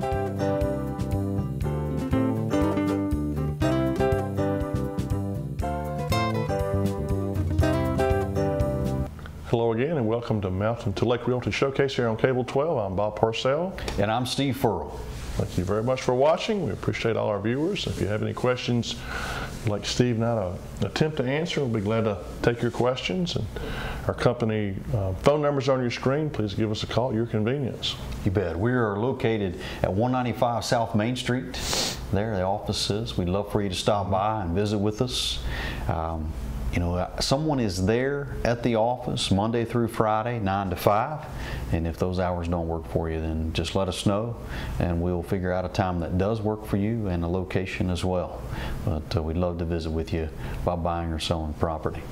Hello again and welcome to Mountain to Lake Realty Showcase here on Cable 12. I'm Bob Parcell. And I'm Steve Furl. Thank you very much for watching. We appreciate all our viewers. If you have any questions you'd like Steve and I to attempt to answer, we'll be glad to take your questions. And our company phone number's on your screen. Please give us a call at your convenience. You bet. We are located at 195 South Main Street. There the office is. We'd love for you to stop by and visit with us. You know, someone is there at the office Monday through Friday, 9 to 5. And if those hours don't work for you, then just let us know and we'll figure out a time that does work for you and a location as well. But we'd love to visit with you by buying or selling property.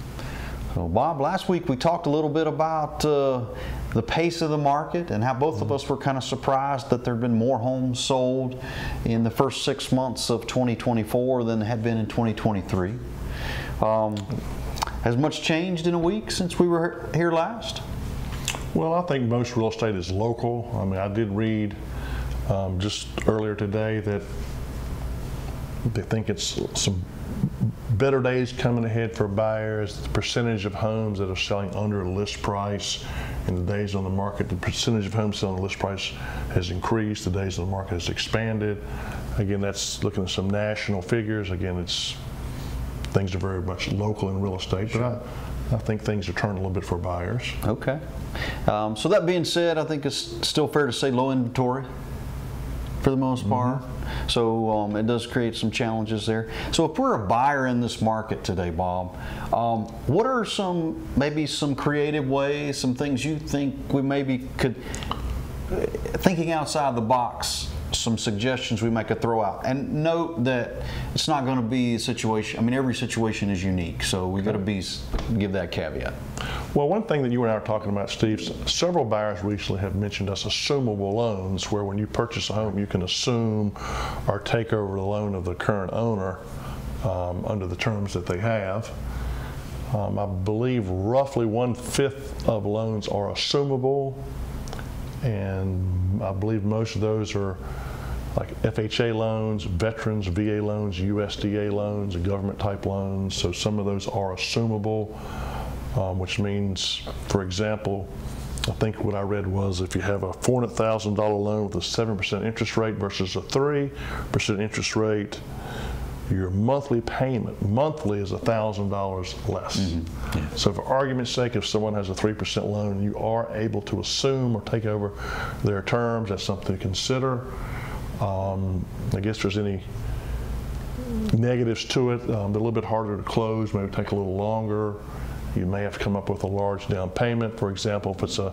So Bob, last week we talked a little bit about the pace of the market and how both of us were kind of surprised that there had been more homes sold in the first 6 months of 2024 than had been in 2023. Has much changed in a week since we were here last? Well, I think most real estate is local. I mean, I did read just earlier today that they think it's some better days coming ahead for buyers. The percentage of homes that are selling under list price in the days on the market, the percentage of homes selling list price has increased. The days on the market has expanded. Again, that's looking at some national figures. Again, things are very much local in real estate, but I think things are turning a little bit for buyers. Okay. So that being said, I think it's still fair to say low inventory for the most part. So it does create some challenges there. So if we're a buyer in this market today, Bob, what are maybe some creative ways, some things you think we maybe could, thinking outside the box, some suggestions we could throw out? And note that it's not going to be a situation, I mean, every situation is unique, so we've got to give that caveat. Well, one thing that you and I are talking about, Steve, several buyers recently have mentioned us assumable loans, where when you purchase a home, you can assume or take over the loan of the current owner under the terms that they have. I believe roughly 1/5 of loans are assumable, and I believe most of those are like FHA loans, veterans, VA loans, USDA loans, government type loans. So some of those are assumable, which means, for example, I think what I read was if you have a $400,000 loan with a 7% interest rate versus a 3% interest rate, your monthly payment monthly is $1,000 less. Yeah. So for argument's sake, if someone has a 3% loan, you are able to assume or take over their terms. That's something to consider. I guess there's any negatives to it. They're a little bit harder to close, maybe take a little longer. You may have to come up with a large down payment. For example, if it's a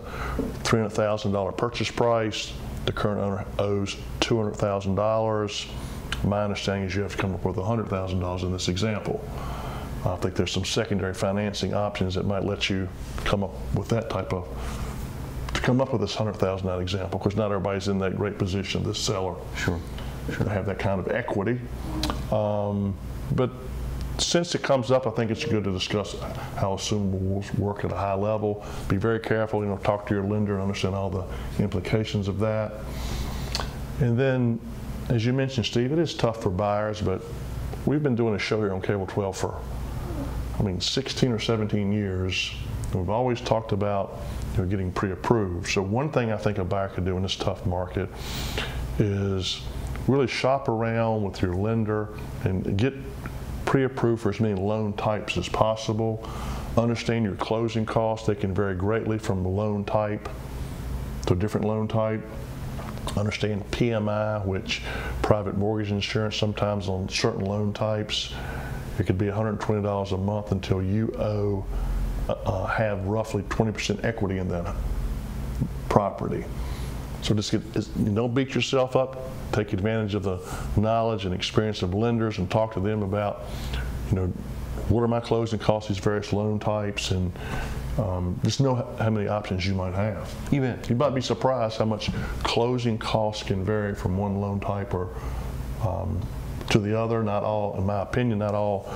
$300,000 purchase price, the current owner owes $200,000. My understanding is you have to come up with $100,000 in this example. I think there's some secondary financing options that might let you come up with that this $100,000 in that example. Of course, not everybody's in that great position, this seller. Sure. To have that kind of equity. But since it comes up, I think it's good to discuss how assumables work at a high level. Be very careful, talk to your lender and understand all the implications of that. And then, as you mentioned, Steve, it is tough for buyers, but we've been doing a show here on Cable 12 for, 16 or 17 years. We've always talked about getting pre-approved. So one thing I think a buyer could do in this tough market is really shop around with your lender and get pre-approved for as many loan types as possible. Understand your closing costs. They can vary greatly from loan type to a different loan type. Understand PMI, which private mortgage insurance, sometimes on certain loan types, it could be $120 a month until you have roughly 20% equity in that property. So just don't beat yourself up. Take advantage of the knowledge and experience of lenders and talk to them about, what are my closing costs, these various loan types, and just know how many options you might have. You bet. You might be surprised how much closing costs can vary from one loan type or to the other. Not all, in my opinion, not all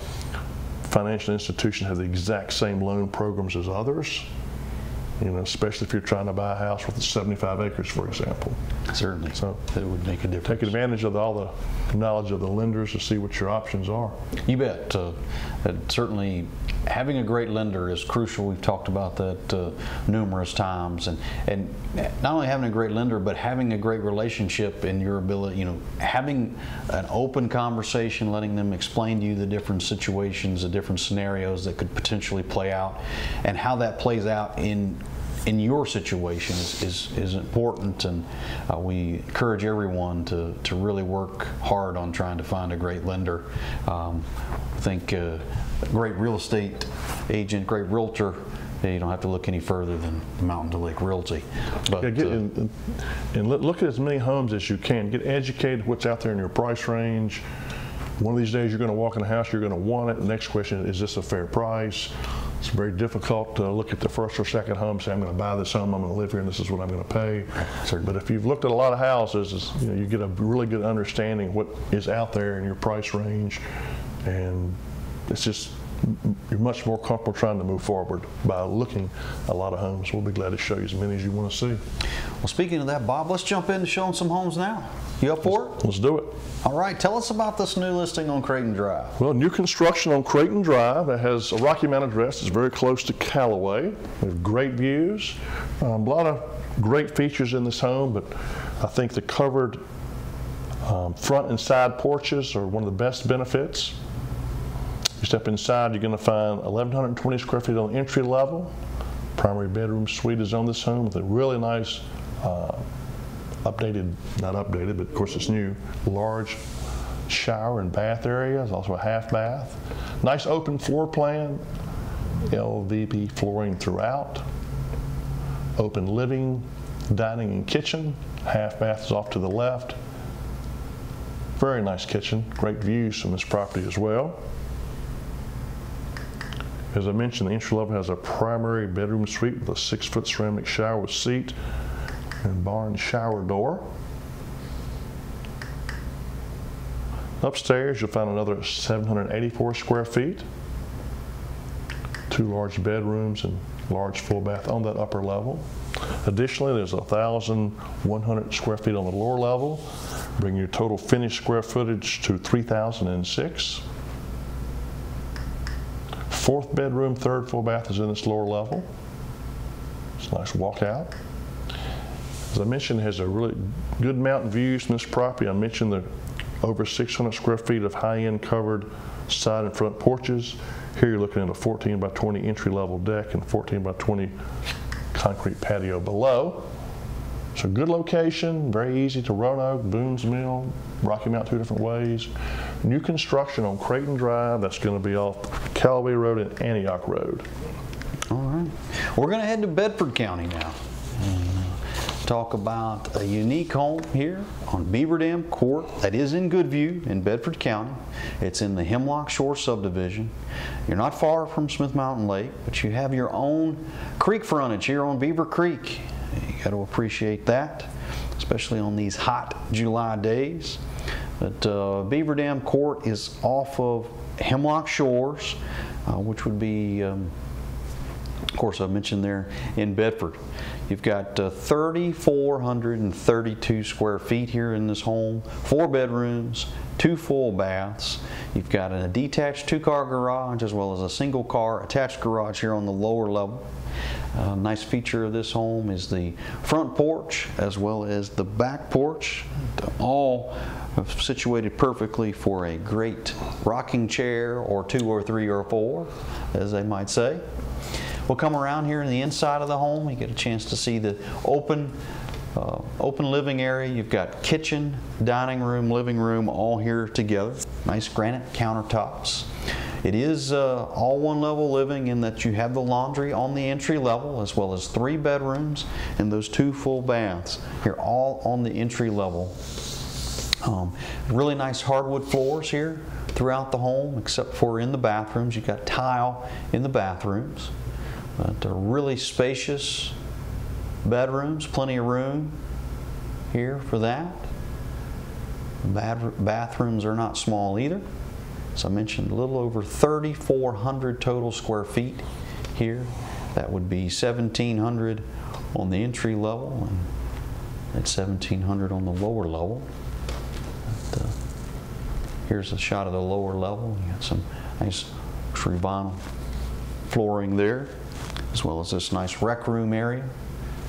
financial institutions have the exact same loan programs as others. especially if you're trying to buy a house with 75 acres, for example. Certainly. So that would make a difference. Take advantage of all the knowledge of the lenders to see what your options are. You bet. Certainly having a great lender is crucial. We've talked about that numerous times, and not only having a great lender, but having a great relationship in your ability, having an open conversation, letting them explain to you the different situations, the different scenarios that could potentially play out, and how that plays out in your situation is important, and we encourage everyone to really work hard on trying to find a great lender. I think a great real estate agent, great realtor, you don't have to look any further than Mountain to Lake Realty. But and look at as many homes as you can. Get educated what's out there in your price range. One of these days you're going to walk in a house, you're going to want it. The next question is this a fair price? It's very difficult to look at the first or second home and say, I'm going to buy this home, I'm going to live here, and this is what I'm going to pay. But if you've looked at a lot of houses, you get a really good understanding of what is out there in your price range, and it's just, you're much more comfortable trying to move forward by looking at a lot of homes. We'll be glad to show you as many as you want to see. Well, speaking of that, Bob, let's jump into showing some homes now. You up for it? Let's do it. All right, tell us about this new listing on Creighton Drive. Well, new construction on Creighton Drive that has a Rocky Mount address. It's very close to Callaway. We have great views. A lot of great features in this home, but I think the covered front and side porches are one of the best benefits. You step inside, you're going to find 1,120 square feet on entry level. Primary bedroom suite is on this home with a really nice not updated, but of course it's new, large shower and bath area. There's also a half bath. Nice open floor plan, LVP flooring throughout. Open living, dining and kitchen. Half bath is off to the left. Very nice kitchen, great views from this property as well. As I mentioned, the entry level has a primary bedroom suite with a 6-foot ceramic shower with seat and barn shower door. Upstairs, you'll find another 784 square feet. 2 large bedrooms and large full bath on that upper level. Additionally, there's 1,100 square feet on the lower level, bringing your total finished square footage to 3,006. 4th bedroom, 3rd full bath is in this lower level. It's a nice walkout. As I mentioned, it has a really good mountain views from this property. I mentioned the over 600 square feet of high-end covered side and front porches. Here you're looking at a 14 by 20 entry-level deck and 14 by 20 concrete patio below. So good location, very easy to Roanoke, Boone's Mill, Rocky Mount 2 different ways. New construction on Creighton Drive. That's going to be off Callaway Road and Antioch Road. All right. We're going to head to Bedford County now. Talk about a unique home here on Beaver Dam Court that is in Goodview in Bedford County. It's in the Hemlock Shore subdivision. You're not far from Smith Mountain Lake, but you have your own creek frontage here on Beaver Creek. You got to appreciate that, especially on these hot July days. But Beaver Dam Court is off of Hemlock Shores, which would be, of course, I mentioned there in Bedford. You've got 3,432 square feet here in this home, 4 bedrooms, 2 full baths. You've got a detached 2-car garage as well as a single car attached garage here on the lower level. A nice feature of this home is the front porch as well as the back porch, all situated perfectly for a great rocking chair, or 2 or 3 or 4, as they might say. We'll come around here in the inside of the home. You get a chance to see the open living area. You've got kitchen, dining room, living room all here together. Nice granite countertops. It is all one level living in that you have the laundry on the entry level as well as 3 bedrooms and those 2 full baths here all on the entry level. Really nice hardwood floors here throughout the home except for in the bathrooms. You've got tile in the bathrooms. But really spacious bedrooms, plenty of room here for that. Bathrooms are not small either. As I mentioned, a little over 3,400 total square feet here. That would be $1,700 on the entry level, and it's $1,700 on the lower level. Here's a shot of the lower level. You got some nice luxury vinyl flooring there, as well as this nice rec room area.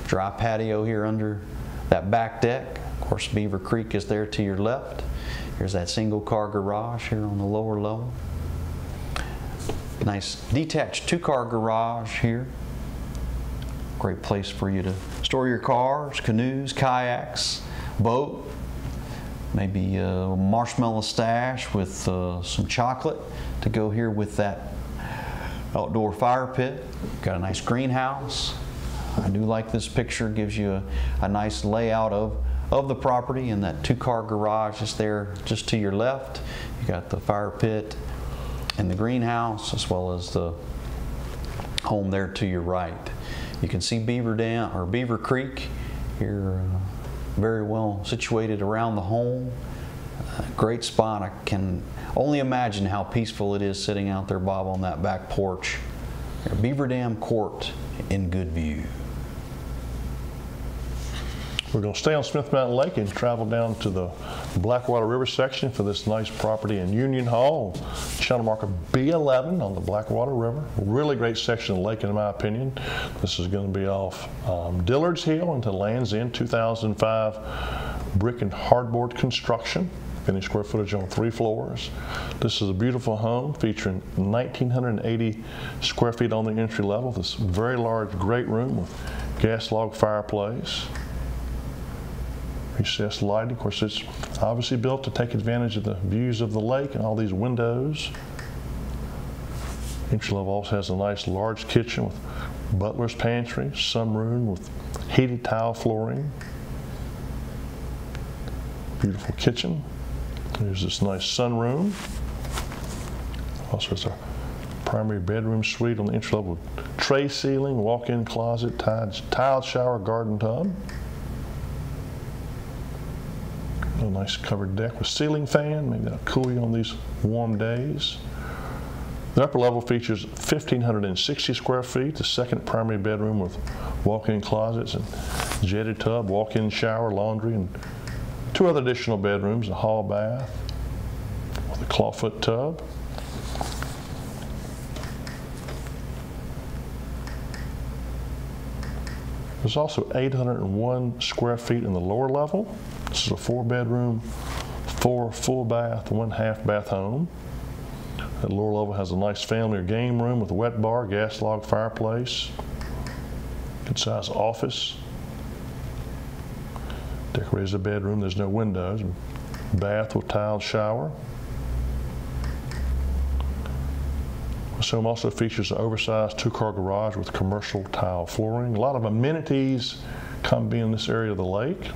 Dry patio here under that back deck. Of course, Beaver Creek is there to your left. Here's that single car garage here on the lower level. Nice detached 2-car garage here. Great place for you to store your cars, canoes, kayaks, boat. Maybe a marshmallow stash with some chocolate to go here with that outdoor fire pit. Got a nice greenhouse. I do like this picture. Gives you a nice layout of the property, and that 2-car garage is there just to your left. You got the fire pit and the greenhouse, as well as the home there to your right. You can see Beaver Dam or Beaver Creek here, very well situated around the home. Great spot. I can only imagine how peaceful it is sitting out there, Bob, on that back porch. Beaver Dam Court in good view. We're going to stay on Smith Mountain Lake and travel down to the Blackwater River section for this nice property in Union Hall, channel marker B11 on the Blackwater River. Really great section of the lake, in my opinion. This is going to be off Dillard's Hill into Land's End, 2005 brick and hardboard construction. Finished square footage on 3 floors. This is a beautiful home featuring 1,980 square feet on the entry level. This very large, great room with gas log fireplace. Recessed lighting. Of course, it's obviously built to take advantage of the views of the lake and all these windows. Entry level also has a nice large kitchen with butler's pantry, sunroom with heated tile flooring. Beautiful kitchen. There's this nice sunroom. Also, it's a primary bedroom suite on the entry level with tray ceiling, walk-in closet, tiled shower, garden tub. A nice covered deck with ceiling fan, maybe that'll cool you on these warm days. The upper level features 1,560 square feet, the second primary bedroom with walk-in closets and jetted tub, walk-in shower, laundry, and 2 other additional bedrooms, a hall bath with a clawfoot tub. There's also 801 square feet in the lower level. This is a 4-bedroom, 4 full bath, 1 half bath home. That lower level has a nice family or game room with a wet bar, gas log fireplace, good size office. Decorated as a bedroom, there's no windows. Bath with tiled shower. This home also features an oversized 2-car garage with commercial tile flooring. A lot of amenities come be in this area of the lake.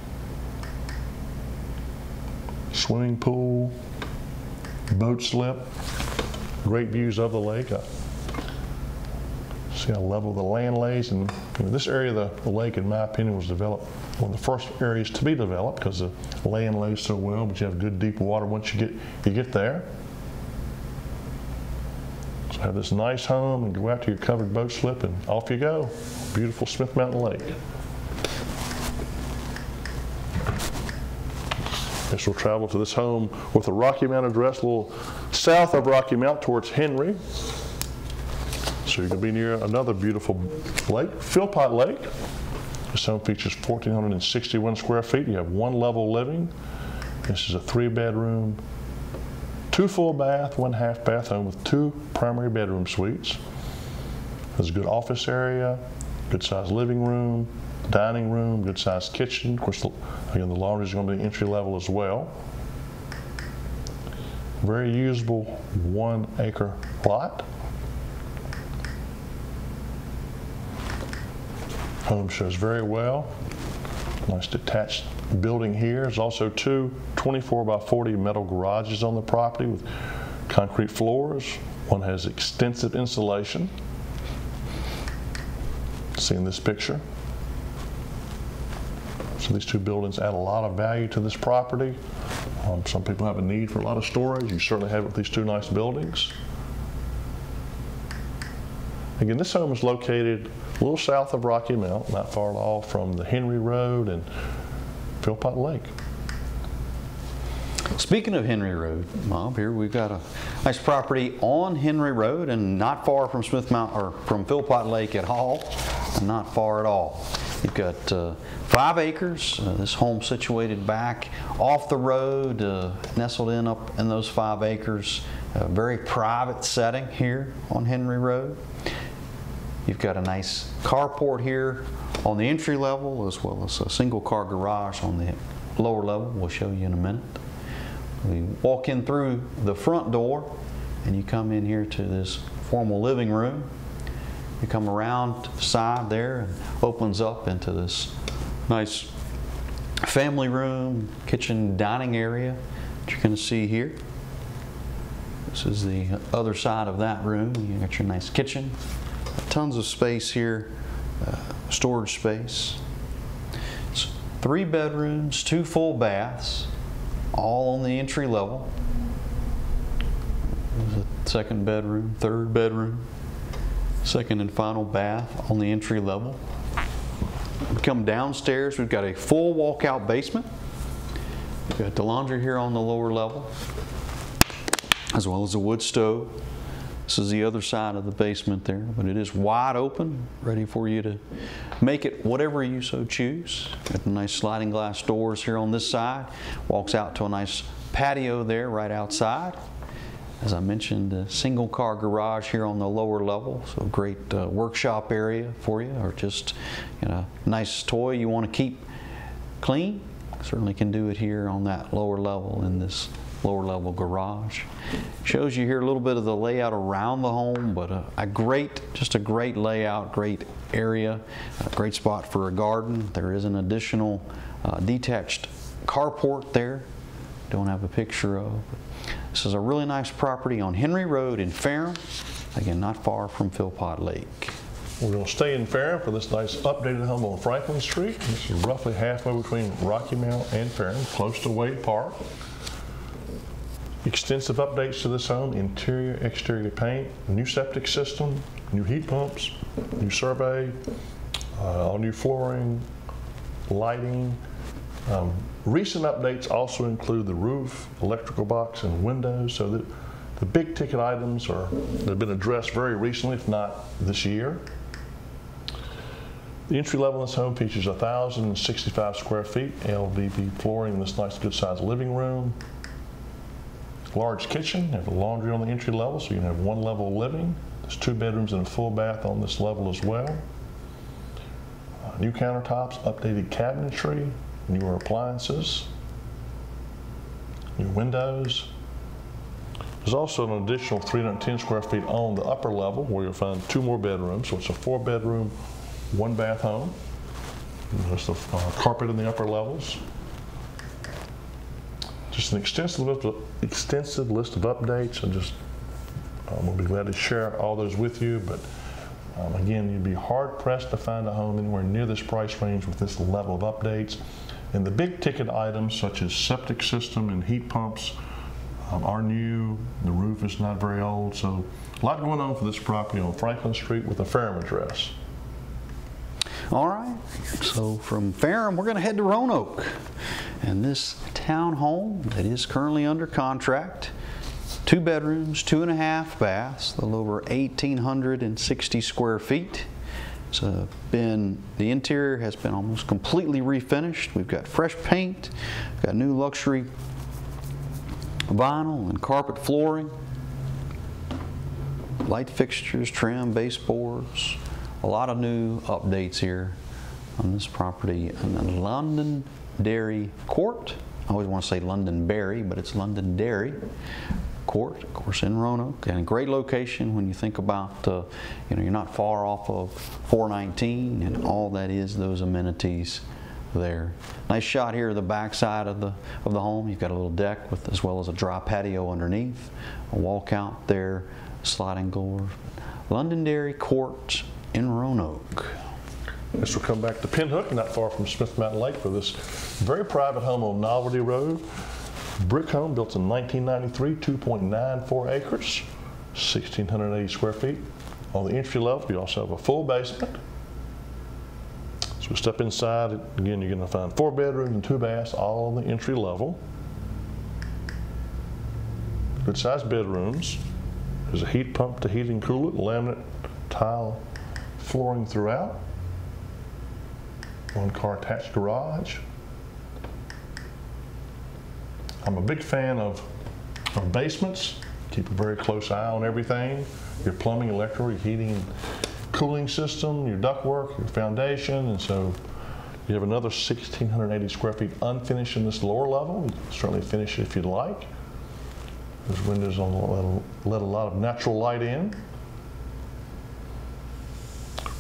Swimming pool, boat slip, great views of the lake. See how level the land lays, and this area of the lake, in my opinion, was developed, one of the first areas to be developed because the land lays so well, but you have good deep water once you get there. So have this nice home and go out to your covered boat slip and off you go. Beautiful Smith Mountain Lake. Next we'll travel to this home with a Rocky Mount address, a little south of Rocky Mount towards Henry. So you're going to be near another beautiful lake, Philpott Lake. This home features 1,461 square feet. You have 1 level living. This is a 3-bedroom, 2 full bath, 1 half bath home with 2 primary bedroom suites. There's a good office area, good sized living room, dining room, good sized kitchen. Of course, again, the laundry is going to be entry level as well. Very usable 1-acre lot. Home shows very well. Nice detached building here. There's also 2 24-by-40 metal garages on the property with concrete floors. One has extensive insulation. See in this picture. So these 2 buildings add a lot of value to this property. Some people have a need for a lot of storage. You certainly have it with these 2 nice buildings. Again, this home is located a little south of Rocky Mount, not far at all from the Henry Road and Philpott Lake. Speaking of Henry Road, Bob, here we've got a nice property on Henry Road and not far from from Philpott Lake at all, and not far at all. You've got 5 acres. This home situated back off the road, nestled in up in those 5 acres. A very private setting here on Henry Road. You've got a nice carport here on the entry level, as well as a single car garage on the lower level. We'll show you in a minute. We walk in through the front door and you come in here to this formal living room. You come around to the side there and opens up into this nice family room, kitchen, dining area that you're going to see here. This is the other side of that room. You got your nice kitchen, tons of space here, storage space. It's 3 bedrooms, 2 full baths, all on the entry level. There's a 2nd bedroom, 3rd bedroom, 2nd and final bath on the entry level. We come downstairs, we've got a full walkout basement. We've got the laundry here on the lower level, as well as a wood stove. This is the other side of the basement there, but it is wide open, ready for you to make it whatever you so choose. Got the nice sliding glass doors here on this side. Walks out to a nice patio there right outside. As I mentioned, a single car garage here on the lower level, so great workshop area for you, or just nice toy you want to keep clean. Certainly can do it here on that lower level in this lower level garage. Shows you here a little bit of the layout around the home, but just a great layout, great area, a great spot for a garden. There is an additional detached carport there. Don't have a picture of. This is a really nice property on Henry Road in Ferrum. Again, not far from Philpott Lake. We're going to stay in Ferrum for this nice updated home on Franklin Street. This is roughly halfway between Rocky Mount and Ferrum, close to Wade Park. Extensive updates to this home: interior, exterior paint, new septic system, new heat pumps, new survey, all new flooring, lighting. Recent updates also include the roof, electrical box, and windows, so that the big ticket items have been addressed very recently, if not this year. The entry level in this home features 1,065 square feet, LVP flooring in this nice good sized living room. Large kitchen, have a laundry on the entry level, so you can have 1 level of living. There's 2 bedrooms and a full bath on this level as well. New countertops, updated cabinetry, newer appliances, new windows. There's also an additional 310 square feet on the upper level where you'll find 2 more bedrooms, so it's a 4-bedroom, 1-bath home. There's the carpet in the upper levels. Just an extensive list of updates, and we'll be glad to share all those with you. But again, you'd be hard pressed to find a home anywhere near this price range with this level of updates. And the big ticket items such as septic system and heat pumps are new. The roof is not very old, so a lot going on for this property on Franklin Street with a Ferrum address. All right, so from Ferrum, we're going to head to Roanoke. And this townhome that is currently under contract, 2 bedrooms, 2.5 baths, a little over 1,860 square feet. The interior has been almost completely refinished. We've got fresh paint, got new luxury vinyl and carpet flooring, light fixtures, trim, baseboards. A lot of new updates here on this property in Londonderry Court. I always want to say Londonderry, but it's Londonderry Court, of course, in Roanoke, and a great location when you think about, you're not far off of 419 and all that is those amenities there. Nice shot here of the back side of the home. You've got a little deck as well as a dry patio underneath, a walkout there, sliding doors. Londonderry Court in Roanoke. This will come back to Pinhook, not far from Smith Mountain Lake, for this very private home on Novelty Road. Brick home built in 1993, 2.94 acres, 1,680 square feet. On the entry level, you also have a full basement. So we step inside, again, you're going to find 4 bedrooms and 2 baths, all on the entry level. Good sized bedrooms. There's a heat pump to heat and cool it, laminate tile flooring throughout. 1-car attached garage. I'm a big fan of basements. Keep a very close eye on everything. Your plumbing, electrical, your heating and cooling system, your ductwork, your foundation, and so you have another 1,680 square feet unfinished in this lower level. You can certainly finish it if you'd like. There's windows on let a lot of natural light in.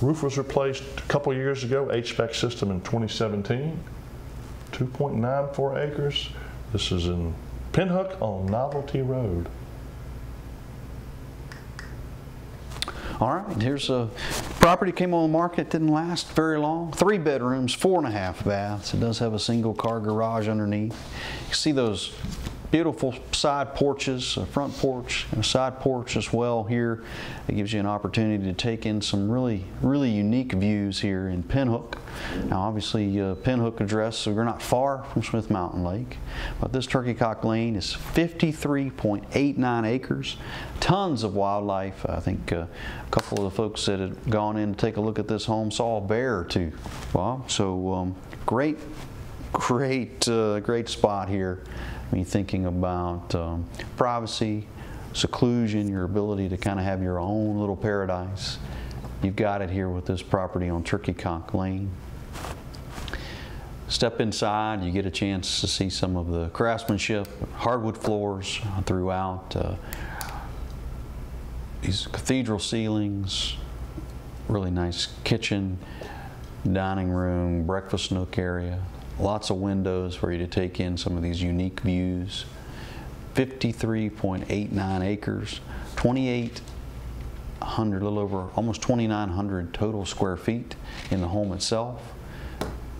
Roof was replaced a couple years ago, HVAC system in 2017. 2.94 acres. This is in Pinhook on Novelty Road. All right, here's a property came on the market, didn't last very long. 3 bedrooms, 4.5 baths. It does have a single car garage underneath. You see those beautiful side porches, a front porch and a side porch as well here. It gives you an opportunity to take in some really unique views here in Pinhook. Now obviously Pinhook address, so we're not far from Smith Mountain Lake, but this Turkey Cock Lane is 53.89 acres. Tons of wildlife. I think a couple of the folks that had gone in to take a look at this home saw a bear or two, Bob. So great spot here. When you're thinking about privacy, seclusion, your ability to kind of have your own little paradise, you've got it here with this property on Turkey Cock Lane. Step inside, you get a chance to see some of the craftsmanship, hardwood floors throughout, these cathedral ceilings, really nice kitchen, dining room, breakfast nook area. Lots of windows for you to take in some of these unique views. 53.89 acres, 2,800, a little over, almost 2,900 total square feet in the home itself.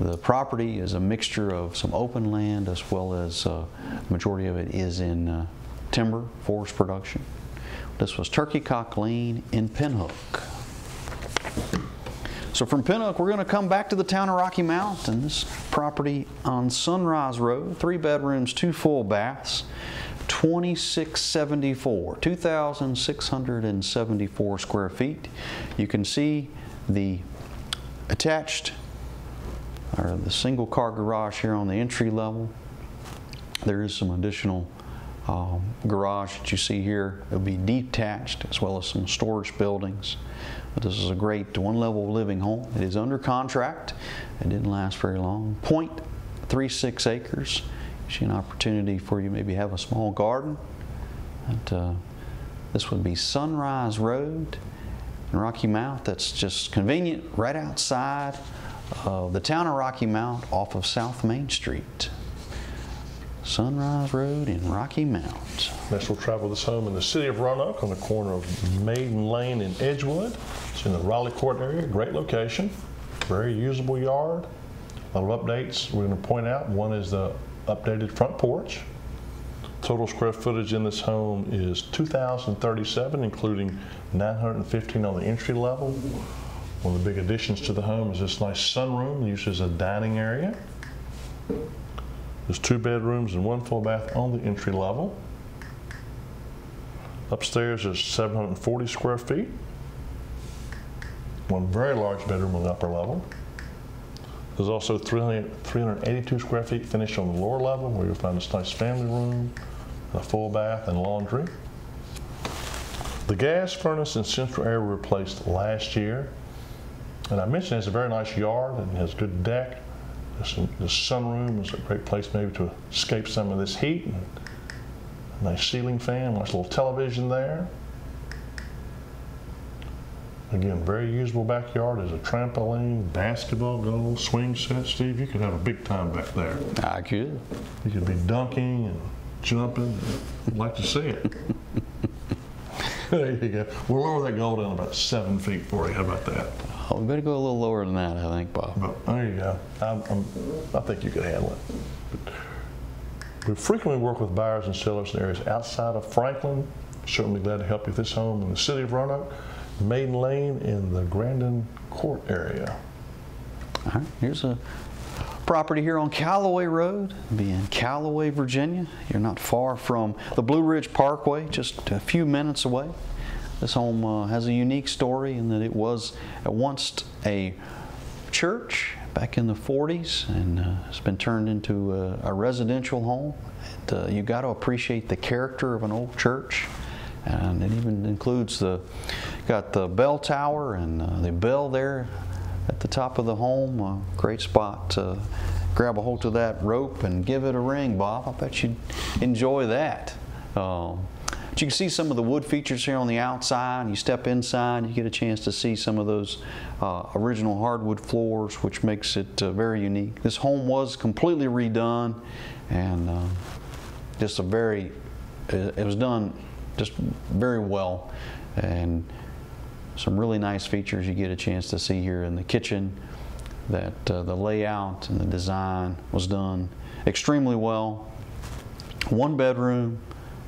The property is a mixture of some open land as well as majority of it is in timber, forest production. This was Turkey Cock Lane in Pinhook. So from Pinhook, we're going to come back to the town of Rocky Mount, and this property on Sunrise Road, 3 bedrooms, 2 full baths, 2,674 square feet. You can see the attached, or the single car garage here on the entry level. There is some additional garage that you see here. It'll be detached, as well as some storage buildings. But this is a great 1-level living home. It is under contract. It didn't last very long. 0.36 acres. Gives you an opportunity for you maybe have a small garden. And, this would be Sunrise Road in Rocky Mount. That's just convenient right outside of the town of Rocky Mount off of South Main Street. Sunrise Road in Rocky Mount. Next we'll travel this home in the city of Roanoke on the corner of Maiden Lane and Edgewood. It's in the Raleigh Court area, great location, very usable yard. A lot of updates we're going to point out. One is the updated front porch. Total square footage in this home is 2,037, including 915 on the entry level. One of the big additions to the home is this nice sunroom used as a dining area. There's 2 bedrooms and 1 full bath on the entry level. Upstairs is 740 square feet. 1 very large bedroom on the upper level. There's also 382 square feet finished on the lower level, where you'll find this nice family room, a full bath and laundry. The gas furnace and central air were replaced last year. And I mentioned it's a very nice yard and it has a good deck. The sunroom is a great place maybe to escape some of this heat. And a nice ceiling fan, nice little television there. Again, very usable backyard. There's a trampoline, basketball goal, swing set. Steve, you could have a big time back there. I could. You could be dunking and jumping. I'd like to see it. There you go. We'll lower that goal down about 7 feet for you. How about that? Oh, we better go a little lower than that, I think, Bob. But there you go. I think you could handle it. But we frequently work with buyers and sellers in areas outside of Franklin. Certainly glad to help you with this home in the city of Roanoke. Maiden Lane in the Grandin Court area. All right, here's a property here on Callaway Road, in Callaway, Virginia. You're not far from the Blue Ridge Parkway, just a few minutes away. This home has a unique story in that it was at once a church back in the 40s, and it's been turned into a residential home. And, you got to appreciate the character of an old church, and it even includes got the bell tower and the bell there at the top of the home. A great spot to grab a hold of that rope and give it a ring, Bob. I bet you'd enjoy that. But you can see some of the wood features here on the outside. You step inside, you get a chance to see some of those original hardwood floors, which makes it very unique. This home was completely redone, and just it was done just very well, and some really nice features you get a chance to see here in the kitchen. That the layout and the design was done extremely well. One bedroom,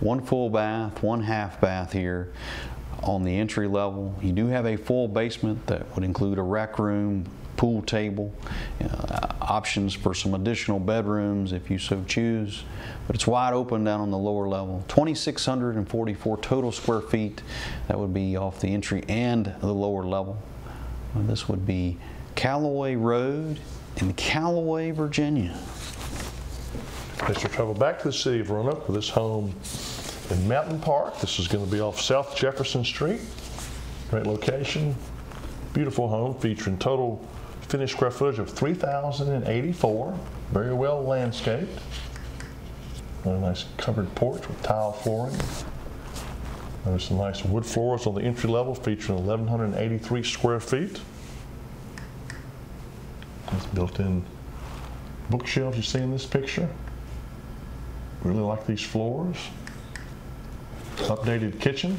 one full bath, one half bath here on the entry level. You do have a full basement that would include a rec room, pool table, options for some additional bedrooms if you so choose. But it's wide open down on the lower level. 2,644 total square feet. That would be off the entry and the lower level. This would be Callaway Road in Callaway, Virginia. As you travel back to the city of Roanoke with this home in Mountain Park. This is going to be off South Jefferson Street. Great location. Beautiful home featuring total finished square footage of 3,084. Very well landscaped. A nice covered porch with tile flooring. There's some nice wood floors on the entry level featuring 1,183 square feet. These built-in bookshelves you see in this picture. Really like these floors. Updated kitchen.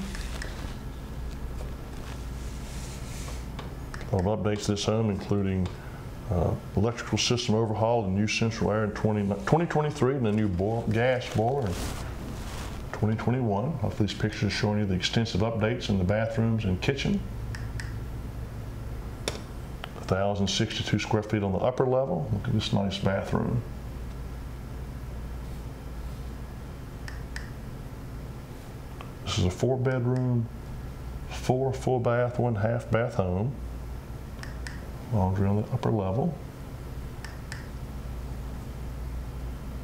A lot of updates to this home, including electrical system overhaul and new central air in 2023, and a new gas boiler in 2021. Hopefully these pictures are showing you the extensive updates in the bathrooms and kitchen. 1,062 square feet on the upper level. Look at this nice bathroom. This is a 4-bedroom, 4 full bath, 1 half bath home. Laundry on the upper level.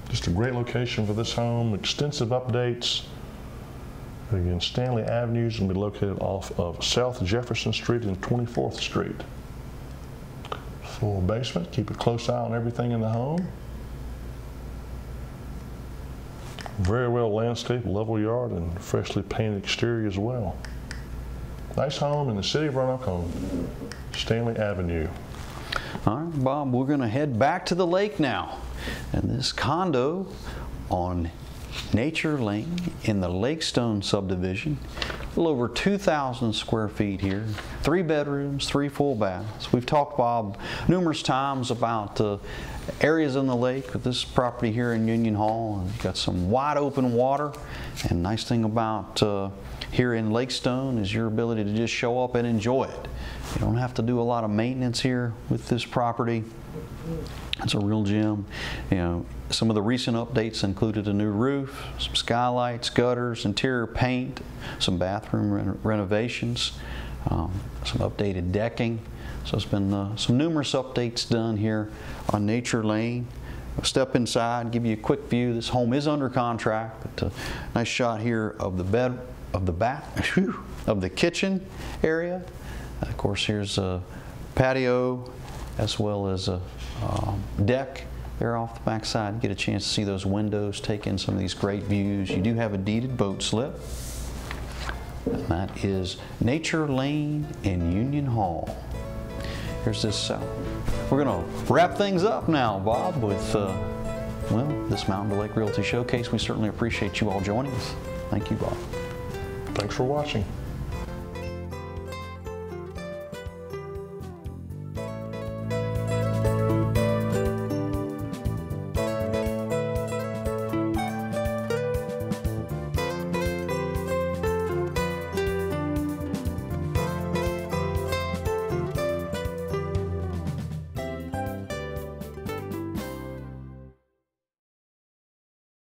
Just a great location for this home. Extensive updates. Again, Stanley Avenue is going to be located off of South Jefferson Street and 24th Street. Full basement. Keep a close eye on everything in the home. Very well landscaped, level yard, and freshly painted exterior as well. Nice home in the city of Roanoke on Stanley Avenue. All right, Bob, we're going to head back to the lake now. And this condo on Nature Lane in the Lakestone subdivision, a little over 2,000 square feet here, 3 bedrooms, 3 full baths. We've talked, Bob, numerous times about areas in the lake with this property here in Union Hall. And got some wide open water, and nice thing about here in Lakestone is your ability to just show up and enjoy it. You don't have to do a lot of maintenance here with this property. It's a real gem. You know, some of the recent updates included a new roof, some skylights, gutters, interior paint, some bathroom renovations, some updated decking. So it's been some numerous updates done here on Nature Lane. I'll step inside, give you a quick view. This home is under contract. But a nice shot here of the bed, of the bath, of the kitchen area. Of course, here's a patio as well as a deck there off the back side. Get a chance to see those windows, take in some of these great views. You do have a deeded boat slip. And that is Nature Lane in Union Hall. Here's this. We're going to wrap things up now, Bob, with well, this Mountain to Lake Realty Showcase. We certainly appreciate you all joining us. Thank you, Bob. Thanks for watching.